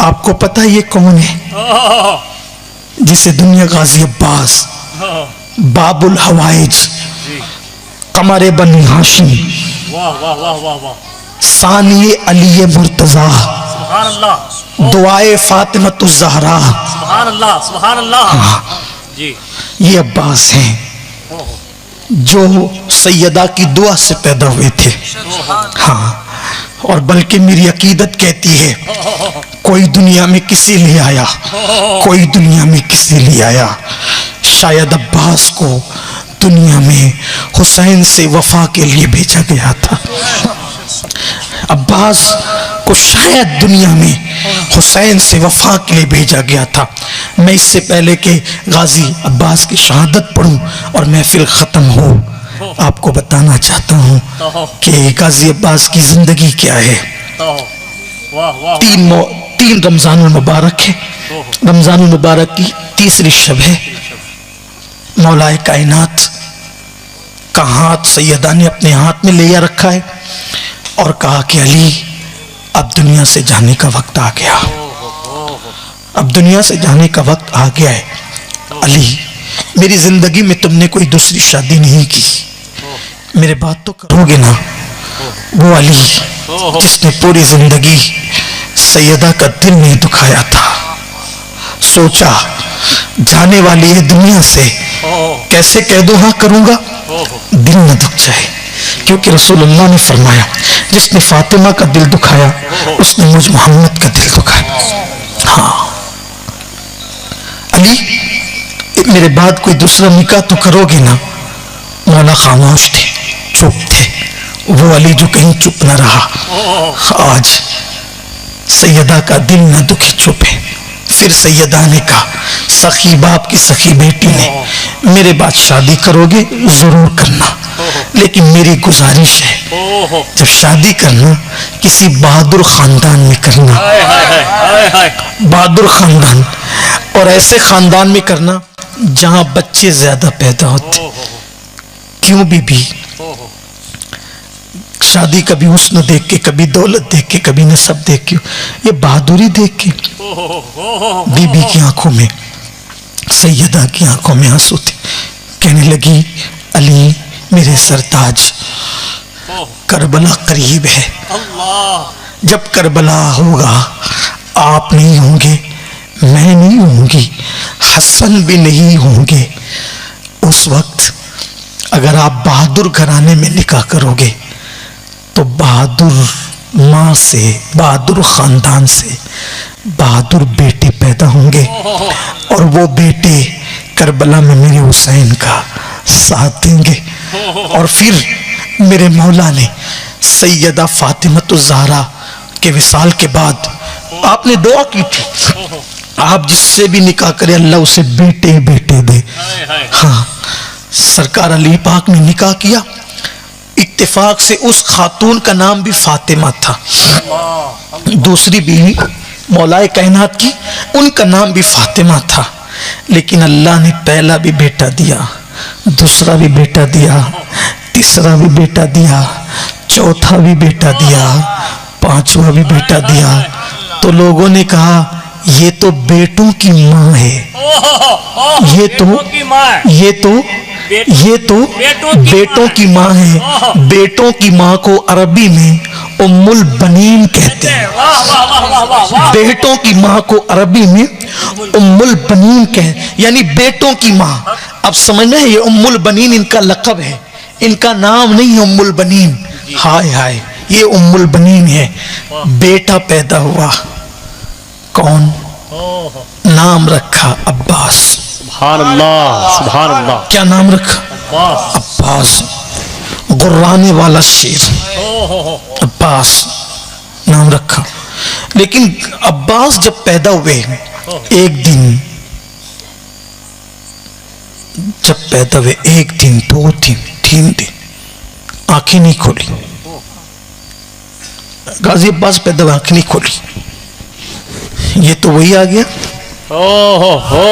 आपको पता ये कौन है जिसे दुनिया गाजी अब्बास, बाबुल हवाइज, कमर बनी हाशिम, सानी अली मुर्तजा, दुआए फातिमतु ज़हरा, ये अब्बास हैं जो सैयदा की दुआ से पैदा हुए थे। हाँ, और बल्कि मेरी अकीदत कहती है कोई दुनिया में किसी लिए आया, कोई दुनिया में किसी लिए आया, शायद अब्बास को दुनिया में हुसैन से वफा के लिए भेजा गया था। अब्बास को शायद दुनिया में हुसैन से वफा के लिए भेजा गया था। मैं इससे पहले कि गाजी अब्बास की शहादत पढ़ूं और महफिल ख़त्म हो, आपको बताना चाहता हूं कि गाजी अब्बास की ज़िंदगी क्या है। तीन रमज़ानुल मुबारक है। रमज़ानुल मुबारक की तीसरी शब है। मौलाए कायनात का हाथ सैयदा ने अपने हाथ में लिया रखा है और कहा कि अली, अब दुनिया से जाने का वक्त आ गया, अब दुनिया से जाने का वक्त आ गया है। अली, मेरी जिंदगी में तुमने कोई दूसरी शादी नहीं की, मेरे बात तो करोगे ना। वो अली जिसने पूरी जिंदगी सैयदा का दिल नहीं दुखाया था, सोचा जाने वाली है दुनिया से, कैसे कह दो हाँ करूंगा, दिल न दुख जाए, क्योंकि रसूलुल्लाह ने फरमाया जिसने फातिमा का दिल दुखाया उसने मुझ मोहम्मद का दिल दुखाया। हाँ अली, मेरे बाद कोई दूसरा निकाह तो करोगे ना। मौला खामोश थे, चुप थे। वो अली जो कहीं चुप न रहा। आज सैयदा का दिल न दुखी, चुप है। फिर सैयदा ने कहा, सखी बाप की सखी बेटी ने, मेरे बाद शादी करोगे जरूर करना, लेकिन मेरी गुजारिश है जब शादी करना किसी बहादुर खानदान में करना, बहादुर खानदान, और ऐसे खानदान में करना जहां बच्चे ज्यादा पैदा होते। क्यों बीबी, शादी कभी हुस्न देख के, कभी दौलत देख के, कभी नसब देख के, ये बहादुरी देख के। बीबी की आंखों में, सैयदा की आंखों में आंसू थे। कहने लगी, अली मेरे सरताज, करबला करीब है, जब करबला होगा आप नहीं होंगे, मैं नहीं होंगी, हसन भी नहीं होंगे। उस वक्त अगर आप बहादुर घराने में निकाह करोगे तो बहादुर माँ से, बहादुर खानदान से बहादुर बेटे पैदा होंगे, और वो बेटे करबला में मेरे हुसैन का साथ देंगे। और फिर मेरे मौला ने सैयदा फातिमतु ज़हरा के विसाल के बाद आपने दुआ की थी, आप जिससे भी निकाह करें अल्लाह उसे बेटे बेटे दे। हाँ, सरकार अली पाक ने निकाह किया, इत्तेफाक से उस खातून का नाम भी फातिमा था। दूसरी बीवी मौलाए कायनात की, उनका नाम भी फातिमा था। लेकिन अल्लाह ने पहला भी बेटा दिया, दूसरा भी बेटा दिया, तीसरा भी बेटा दिया, चौथा भी बेटा दिया, पांचवा भी बेटा दिया। तो लोगों ने कहा ये तो बेटों की माँ है, ये तो बेटों की माँ है। बेटों की माँ को अरबी में उम्मुल बनीन कहते हैं। बेटों की माँ को अरबी में उम्मुल बनीन कहते, यानी बेटों की माँ। अब समझना है, ये उम्मुल बनीन इनका लक़ब है, इनका नाम नहीं है उम्मुल बनीन। हाय हाय, ये उम्मुल बनीन है। बेटा पैदा हुआ, कौन? नाम रखा अब्बास। सुभान अल्लाह, सुभान अल्लाह। क्या नाम रखा? अब्बास, गुर्राने वाला शेर, अब्बास नाम रखा। लेकिन अब्बास जब पैदा हुए, एक दिन जब पैदा हुए, एक दिन, 2 दिन, 3 दिन आंखें नहीं खोली। गाजी अब्बास पैदा हुए, आंखें नहीं खोली। ये तो वही आ गया। ओहो हो,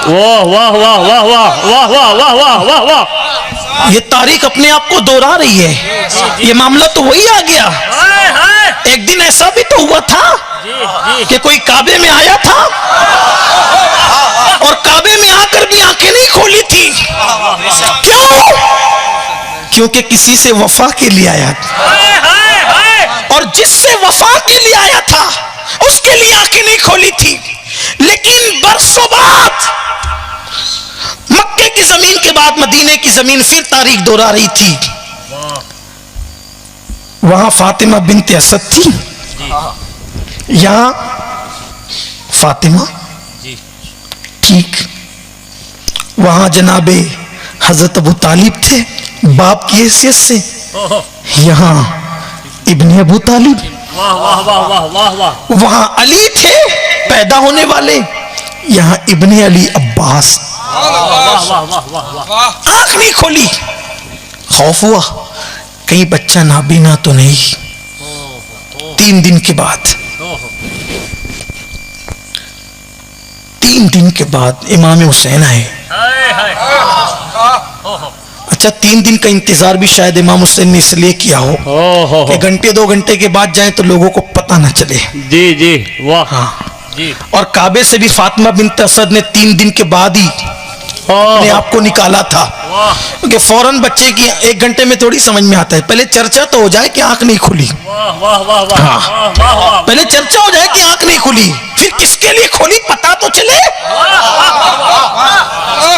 वाह वाह वाह वाह वाह वाह वाह वाह वाह वाह वाह। ये तारीख अपने आप को दोहरा रही है। ये मामला तो वही आ गया। एक दिन ऐसा भी तो हुआ था कि कोई काबे में आया था और काबे में आकर भी आंखें नहीं खोली थी। क्यों? क्योंकि किसी से वफा के लिए आया था और जिससे वफा के लिए आया था उसके लिए आंखें नहीं खोली थी। लेकिन बरसों बाद मक्के की जमीन के बाद मदीने की जमीन फिर तारीख दोहरा रही थी। वहां फातिमा बिन्ते असद थी, यहां फातिमा ठीक, वहां जनाबे हजरत अबू तालिब थे बाप की हैसियत से, यहां इब्ने अबू तालिब, वहां अली थे पैदा होने वाले, यहां इब्ने अली अब्बास। आंख नहीं खोली, खौफ हुआ कहीं बच्चा नाबीना तो नहीं। 3 दिन के बाद 3 दिन के बाद इमाम हुसैन आए। अच्छा 3 दिन का इंतजार भी शायद इमाम हुसैन ने इसलिए किया हो कि घंटे 2 घंटे के बाद जाए तो लोगों को पता ना चले। जी जी वाह। हाँ जी। और काबे से भी फातिमा बिन्त असद ने 3 दिन के बाद ही अपने आप को निकाला था, क्योंकि फौरन बच्चे की 1 घंटे में थोड़ी समझ में आता है। पहले चर्चा तो हो जाए कि आंख नहीं खुली। हाँ, पहले चर्चा हो जाए कि आंख नहीं खुली, फिर किसके लिए खोली पता तो चले।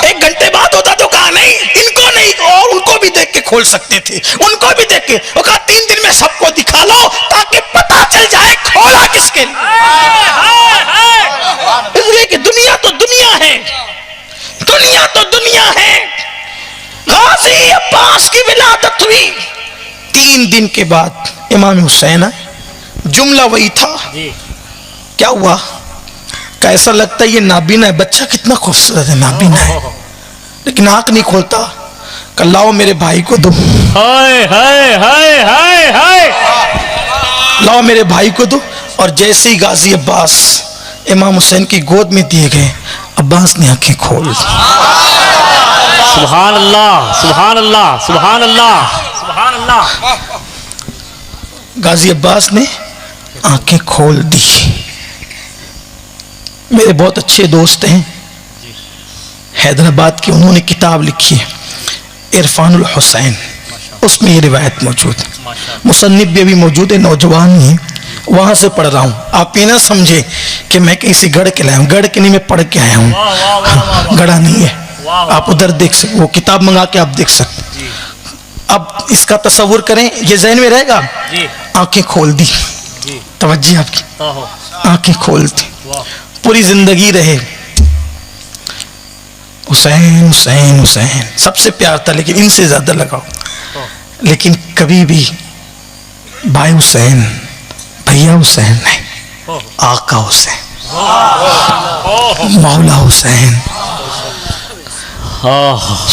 1 घंटे बाद होता तो कहा नहीं, इनको नहीं, और उनको भी देख के खोल सकते थे, उनको भी देख के। वो कहा 3 दिन में सबको दिखा लो ताकि पता चल जाए खोला किसके लिए। इसलिए कि दुनिया तो दुनिया है, दुनिया तो दुनिया है। गाजी अब्बास की विलादत हुई, 3 दिन के बाद इमाम हुसैन आए। जुमला वही था। क्या हुआ? कैसा लगता है ये नाबीना है, बच्चा कितना खूबसूरत है, नाबीना है, लेकिन आंख नहीं खोलता। कल लाओ मेरे भाई को दो, हाय हाय हाय हाय हाय, लाओ मेरे भाई को दो। और जैसे ही गाजी अब्बास इमाम हुसैन की गोद में दिए गए, अब्बास ने आंखें खोल दी। सुभान अल्लाह सुभान अल्लाह सुभान अल्लाह सुभान अल्लाह। गाजी अब्बास ने आंखें खोल दी। मेरे बहुत अच्छे दोस्त हैं हैदराबाद के, उन्होंने किताब लिखी है इरफानुल हुसैन, उसमें ये रिवायत मौजूद है। मुसन्निफ भी अभी मौजूद है, नौजवान ही, वहां से पढ़ रहा हूँ। आप ये ना समझे कि मैं कहीं से गढ़ के लाया हूँ, गढ़ के नहीं, मैं पढ़ के आया हूँ, गढ़ा नहीं है। आप उधर देख सकते, वो किताब मंगा के आप देख सकते। अब इसका तस्वुर करें, ये ज़हन में रहेगा। आंखें खोल दी, तवज्जो आपकी, आंखें खोल दी, पूरी जिंदगी रहे हुसैन हुसैन हुसैन, सबसे प्यार था, लेकिन इनसे ज्यादा लगाओ। लेकिन कभी भी भाई हुसैन, भैया हुसैन नहीं, आका हुसैन, मौला हुसैन।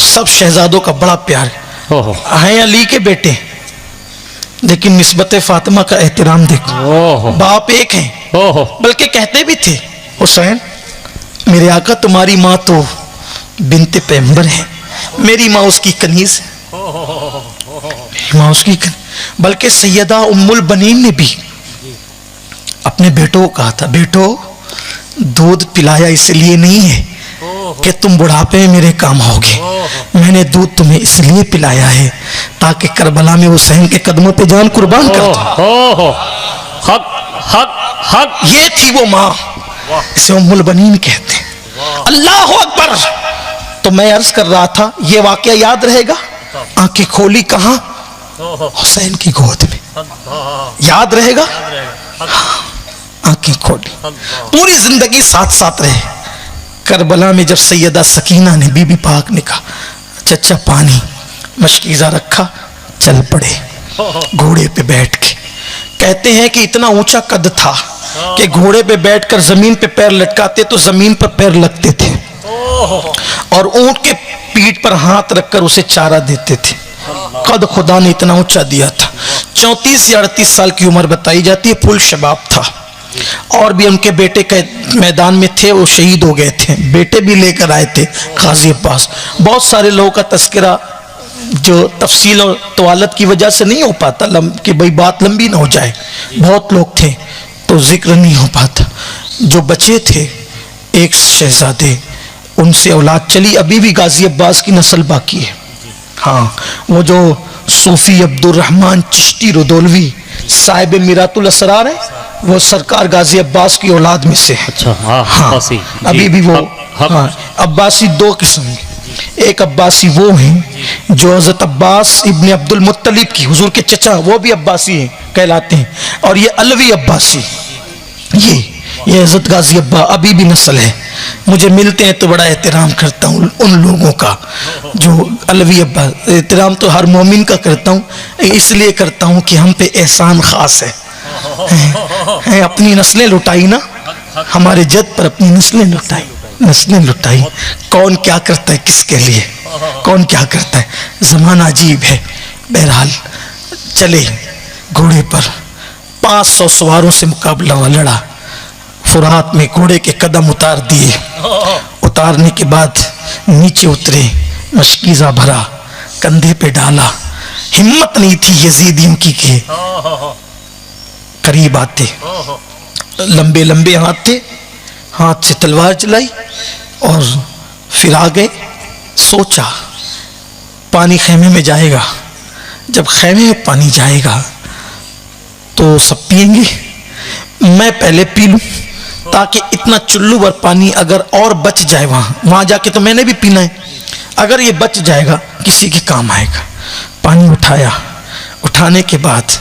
सब शहजादों का बड़ा प्यार है, अली के बेटे, लेकिन निस्बत फातिमा का एहतराम देखो। बाप एक है, बल्कि कहते भी थे हुसैन मेरे आका तुम्हारी माँ तो बिन्ते पैगंबर है, मेरी माँ उसकी कनीज है, मेरी माँ उसकी बल्कि सैयदा उम्मुल बनीन ने भी अपने बेटों को कहा था, बेटो दूध पिलाया इसलिए नहीं है कि तुम बुढ़ापे में मेरे काम आओगे, मैंने दूध तुम्हें इसलिए पिलाया है ताकि करबला में हुसैन के कदमों पे जान कुर्बान कर दो। हक हक हक, ये थी वो माँ, इसे उम्मुल बनीन कहते हैं। अल्लाह अकबर। तो मैं अर्ज कर रहा था, ये वाकया याद रहेगा। आंखें खोली कहाँ? हुसैन की गोद में, याद रहेगा। आंखें खोली, पूरी जिंदगी साथ साथ रहे। करबला में जब सैयदा सकीना ने, बीबी पाक ने कहा चचा पानी, मशकीज़ा रखा, चल पड़े घोड़े पे बैठ के। कहते हैं कि इतना ऊंचा कद था कि घोड़े पे बैठकर जमीन पे पैर लटकाते तो जमीन पर पैर लगते थे, और ऊंट के पीठ पर हाथ रखकर उसे चारा देते थे। कद खुदा ने इतना ऊंचा दिया था। 34 या 38 साल की उम्र बताई जाती है, फुल शबाब था। और भी उनके बेटे के मैदान में थे, वो शहीद हो गए थे, बेटे भी लेकर आए थे गाजी अब्बास। बहुत सारे लोगों का तस्करा जो तफसील और तवालत की वजह से नहीं हो पाता कि भाई बात लंबी ना हो जाए, बहुत लोग थे तो जिक्र नहीं हो पाता। जो बचे थे एक शहजादे, उनसे औलाद चली, अभी भी गाजी अब्बास की नस्ल बाकी है। हाँ, वो जो सूफी अब्दुर्रहमान चिश्ती रुदौलवी साहिब मिरातुल असरार है, वो सरकार गाजी अब्बास की औलाद में से है। अच्छा, हाँ, हाँ, अभी भी वो हाँ, अब्बासी दो किस्म के, एक अब्बासी वो हैं जो हजरत अब्बास इब्ने अब्दुल मुत्तलिब की, हुजूर के चचा, वो भी अब्बासी हैं कहलाते हैं, और ये अलवी अब्बासी, ये हजरत गाजी अब्बा अभी भी नस्ल है। मुझे मिलते हैं तो बड़ा एहतराम करता हूँ उन लोगों का जो अलवी अब्बा, एहतराम तो हर मोमिन का करता हूँ, इसलिए करता हूँ कि हम पे एहसान ख़ास है। अपनी नस्लें लुटाई ना, हमारे जद पर अपनी नस्लें लुटाई। कौन क्या करता है किसके लिए, कौन क्या करता है, ज़माना अजीब है। बहरहाल चले घोड़े पर, 500 सवारों से मुकाबला लड़ा, फुरात में घोड़े के कदम उतार दिए, उतारने के बाद नीचे उतरे, मशकीज़ा भरा, कंधे पे डाला, हिम्मत नहीं थी यजीदियों की के करीब आते, लंबे लंबे हाथ थे, हाथ से तलवार चलाई और फिर आ गए। सोचा पानी खेमे में जाएगा, जब खेमे में पानी जाएगा तो सब पिएंगे, मैं पहले पी लूं ताकि इतना चुल्लू भर पानी अगर और बच जाए वहां जाके तो मैंने भी पीना है, अगर ये बच जाएगा किसी के काम आएगा। पानी उठाया, उठाने के बाद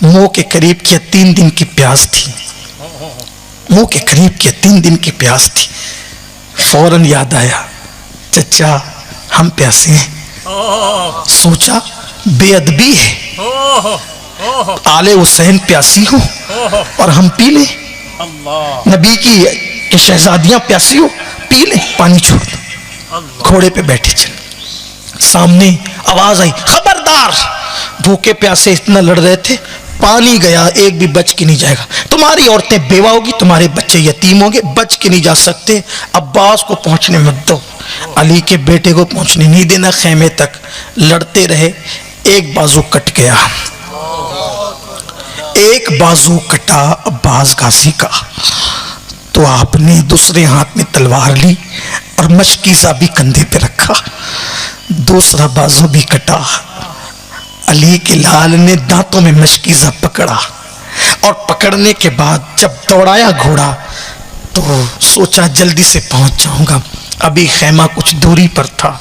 मुंह के करीब किया, 3 दिन की प्यास थी, मुंह के करीब किया, 3 दिन की प्यास थी। फौरन याद आया, चचा हम प्यासे हैं। सोचा बेअदबी है, आले हुसैन प्यासी हो और हम पी ले, नबी की शहजादियां प्यासी हो, पी ले, पानी छोड़ दो। घोड़े पे बैठे चल, सामने आवाज आई, खबरदार, भूखे प्यासे इतना लड़ रहे थे, पानी गया एक भी बच के नहीं जाएगा, तुम्हारी औरतें बेवा होगी, तुम्हारे बच्चे यतीम होंगे, बच के नहीं जा सकते, अब्बास को पहुंचने मत दो, अली के बेटे को पहुंचने नहीं देना। खेमे तक लड़ते रहे, एक बाजू कट गया, एक बाजू कटा अब्बास गाजी का, तो आपने दूसरे हाथ में तलवार ली और मशकीज़ा भी कंधे पे रखा, दूसरा बाजू भी कटा। अली के लाल ने दांतों में मशकीज़ा पकड़ा और पकड़ने के बाद जब दौड़ाया घोड़ा तो सोचा जल्दी से पहुंच जाऊंगा, अभी खेमा कुछ दूरी पर था।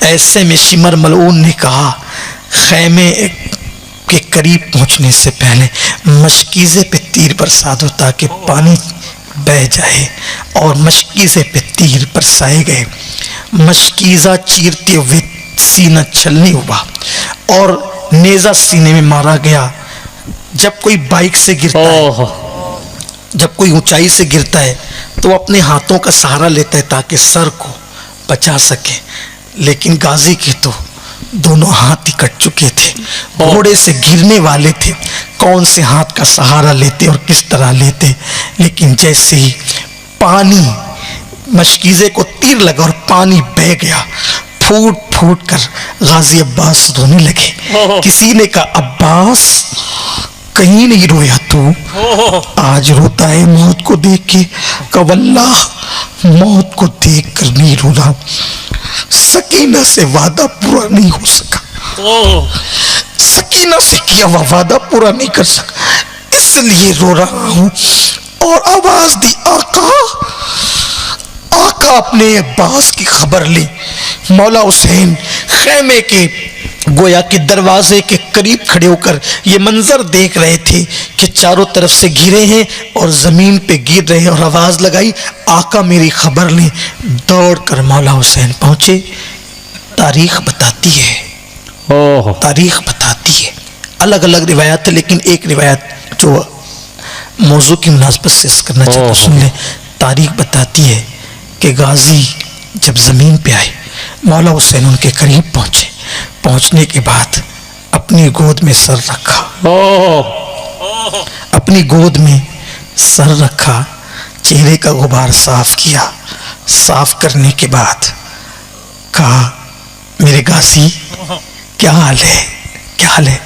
ऐसे में शिमर मलऊन ने कहा, खेमे के करीब पहुंचने से पहले मशकीज़े पे तीर बरसा दो ताकि पानी बह जाए, और मशकीज़े पे तीर बरसाए गए। मशकीज़ा चीरते हुए सीना छलनी हुआ और नेज़ा सीने में मारा गया। जब कोई बाइक से गिरता है, जब कोई ऊंचाई से गिरता है तो अपने हाथों का सहारा लेता है ताकि सर को बचा सके, लेकिन गाजी के तो दोनों हाथ ही कट चुके थे, घोड़े से गिरने वाले थे, कौन से हाथ का सहारा लेते और किस तरह लेते। लेकिन जैसे ही पानी मशकीज़े को तीर लगा और पानी बह गया, फूट फूट कर गाजी अब्बास रोने लगे। किसी ने कहा, अब्बास कहीं नहीं रोया तू, आज रोता है मौत को देख के। कवल्लाह मौत को देख कर नहीं रो रहा, सकीना से वादा पूरा नहीं हो सका, सकीना से किया हुआ वादा पूरा नहीं कर सका, इसलिए रो रहा हूं। और आवाज दी, आका। आका अपने अब्बास की खबर ली। मौला हुसैन खेमे के गोया के दरवाजे के करीब खड़े होकर ये मंजर देख रहे थे कि चारों तरफ से घिरे हैं और जमीन पे गिर रहे हैं, और आवाज लगाई, आका मेरी खबर लें। दौड़ कर मौला हुसैन पहुंचे। तारीख बताती है, तारीख बताती है, अलग अलग रिवायत है, लेकिन एक रिवायत जो मौजू की मुनासबत से करना चाहता सुन ले। तारीख बताती है कि गाजी जब जमीन पे आए, मौला हुसैन उनके करीब पहुंचे। पहुंचने के बाद अपनी गोद में सर रखा, अपनी गोद में सर रखा, चेहरे का गुबार साफ किया। साफ करने के बाद कहा, मेरे गाजी क्या हाल है, क्या हाल है?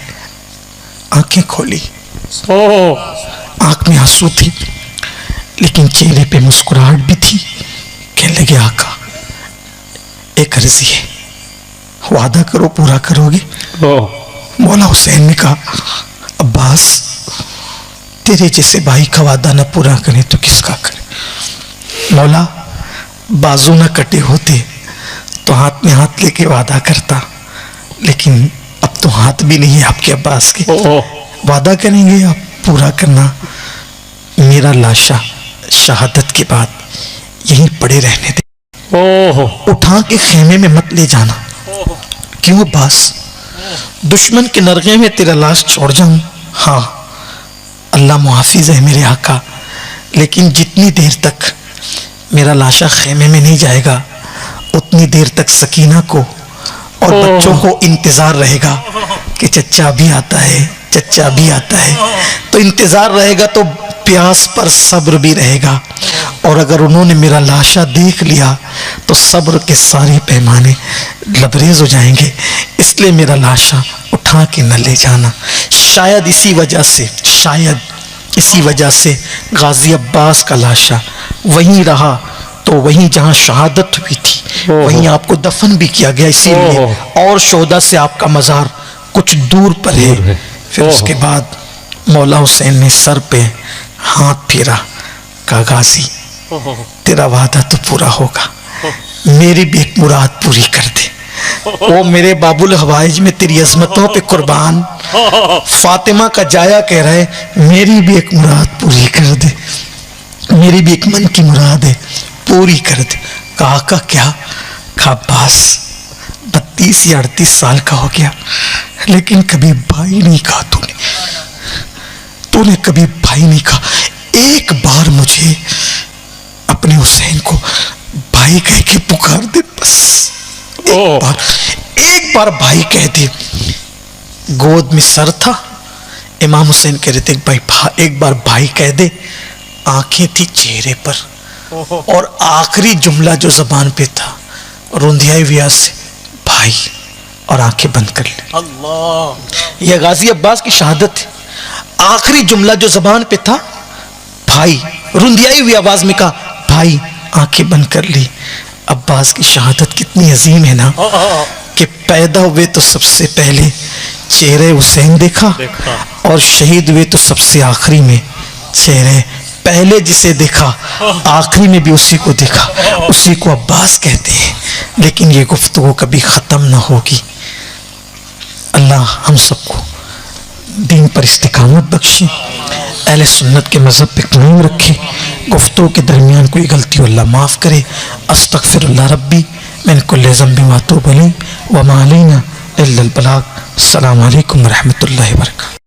आंखें खोली, आंख में आंसू थी लेकिन चेहरे पे मुस्कुराहट भी थी। कहने लगे आका एक अर्जी है, वादा करो पूरा करोगे? मौला हुसैन ने कहा अब्बास तेरे जैसे भाई का वादा न पूरा करे तो किसका करे? मौला बाजू न कटे होते तो हाथ में हाथ लेके वादा करता, लेकिन अब तो हाथ भी नहीं है आपके अब्बास के। वादा करेंगे आप पूरा करना, मेरा लाशा शहादत के बाद यहीं पड़े रहने दे, उठा के खेमे में मत ले जाना। क्यों अब्बास? दुश्मन के नरगे में तेरा लाश छोड़ जाऊं? हाँ अल्लाह मुहाफिज है मेरे आका, लेकिन जितनी देर तक मेरा लाशा खेमे में नहीं जाएगा उतनी देर तक सकीना को और बच्चों को इंतजार रहेगा कि चच्चा भी आता है, चच्चा भी आता है। तो इंतजार रहेगा तो प्यास पर सब्र भी रहेगा, और अगर उन्होंने मेरा लाशा देख लिया तो सब्र के सारे पैमाने लबरेज हो जाएंगे। इसलिए मेरा लाशा उठा के न ले जाना। शायद इसी वजह से गाजी अब्बास का लाशा वहीं रहा, तो वहीं जहां शहादत हुई थी वहीं आपको दफन भी किया गया, इसीलिए। और शोदा से आपका मज़ार कुछ दूर पर है। फिर उसके बाद मौला हुसैन ने सर पे हाथ फेरा, कहा गाजी तेरा वादा तो पूरा होगा, मेरी भी एक मुराद पूरी कर दे। ओ मेरे बाबुल हवाइज में तेरी अजमतों पे कुर्बान, फातिमा का जाया कह रहा है मेरी भी एक मुराद पूरी कर दे, मेरी भी एक मन की मुराद है पूरी कर दे। कहा का क्या? कहा अब्बास 32 या 38 साल का हो गया लेकिन कभी भाई नहीं कहा तूने कभी भाई नहीं कहा। एक बार मुझे अपने हुसैन को भाई कह के पुकार दे, बस एक बार भाई कह दे। गोद में सर था, इमाम हुसैन कह रहे थे भाई एक बार भाई कह दे। आंखें थी चेहरे पर, और आखिरी जुमला जो जबान पे था रुंधियाई व्याह से भाई, और आंखें बंद कर ले। अल्लाह, यह गाजी अब्बास की शहादत है। आखिरी जुमला जो जबान पे था भाई, रुंधियाई हुई आवाज में कहा भाई, आंखें बंद कर ली। अब्बास की शहादत कितनी अजीम है ना, कि पैदा हुए तो सबसे पहले चेहरे हुसैन देखा, और शहीद हुए तो सबसे आखिरी में चेहरे पहले जिसे देखा आखिरी में भी उसी को देखा, उसी को अब्बास कहते हैं। लेकिन ये गुफ्तगू कभी ख़त्म ना होगी। अल्लाह हम सबको दीन पर इस्तिकामत बख्शे, अहले सुन्नत के मज़हब पे कायम रखे। गुफ्तगू के दरमियान कोई गलती हो अल्लाह माफ़ करे। अस्तगफिरुल्लाह रब्बी मिन कुल्लि ज़ंबिन व अतूबु इलैहि व मा अलैना इल्लल बलाग। अस्सलामु अलैकुम व रहमतुल्लाहि व बरकातहू।